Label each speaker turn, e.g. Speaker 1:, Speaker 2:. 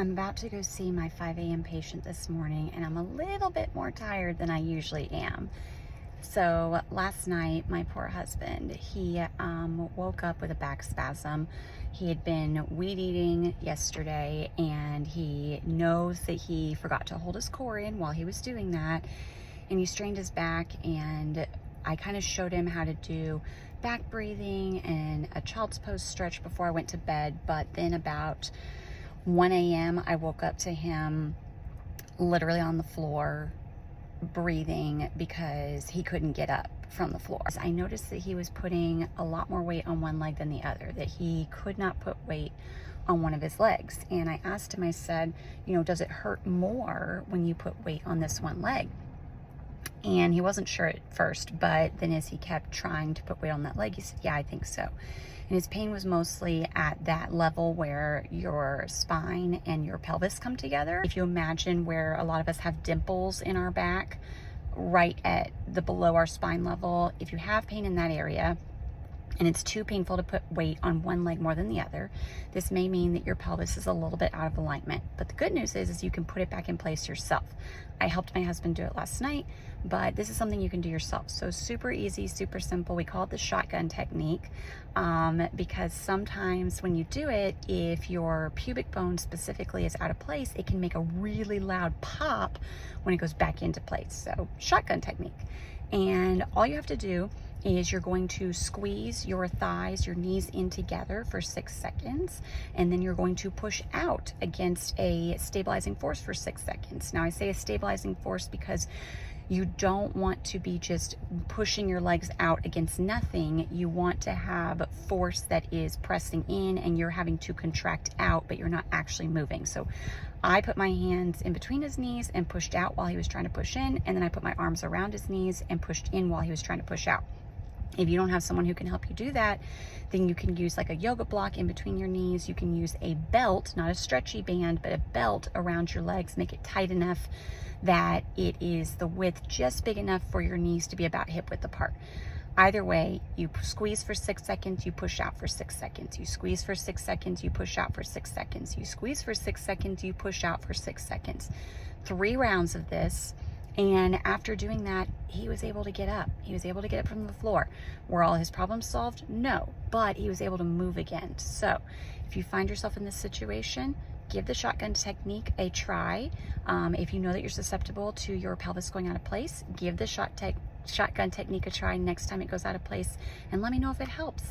Speaker 1: I'm about to go see my 5 a.m. patient this morning, and I'm a little bit more tired than I usually am. So last night, my poor husband, he woke up with a back spasm. He had been weed eating yesterday, and he knows that he forgot to hold his core in while he was doing that, and he strained his back, and I kind of showed him how to do back breathing and a child's pose stretch before I went to bed. But then about 1 a.m. I woke up to him literally on the floor breathing because he couldn't get up from the floor. I noticed that he was putting a lot more weight on one leg than the other, that he could not put weight on one of his legs. And I asked him, I said, does it hurt more when you put weight on this one leg? And he wasn't sure at first, but then as he kept trying to put weight on that leg, he said, yeah, I think so. And his pain was mostly at that level where your spine and your pelvis come together. If you imagine where a lot of us have dimples in our back, right at the below our spine level, if you have pain in that area, and it's too painful to put weight on one leg more than the other, this may mean that your pelvis is a little bit out of alignment. But the good news is you can put it back in place yourself. I helped my husband do it last night, but this is something you can do yourself. So super easy, super simple. We call it the shotgun technique because sometimes when you do it, if your pubic bone specifically is out of place, it can make a really loud pop when it goes back into place. So shotgun technique. And all you have to do is you're going to squeeze your thighs, your knees in together for 6 seconds, and then you're going to push out against a stabilizing force for 6 seconds. Now I say a stabilizing force because you don't want to be just pushing your legs out against nothing. You want to have force that is pressing in and you're having to contract out, but you're not actually moving. So I put my hands in between his knees and pushed out while he was trying to push in, and then I put my arms around his knees and pushed in while he was trying to push out. If you don't have someone who can help you do that, then you can use like a yoga block in between your knees. You can use a belt, not a stretchy band, but a belt around your legs. Make it tight enough that it is the width just big enough for your knees to be about hip width apart. Either way, you squeeze for 6 seconds, you push out for 6 seconds. You squeeze for 6 seconds, you push out for 6 seconds. You squeeze for 6 seconds, you push out for 6 seconds. 3 rounds of this. And after doing that, he was able to get up. He was able to get up from the floor. Were all his problems solved? No, but he was able to move again. So if you find yourself in this situation, give the shotgun technique a try. If you know that you're susceptible to your pelvis going out of place, give the shotgun technique a try next time it goes out of place, and let me know if it helps.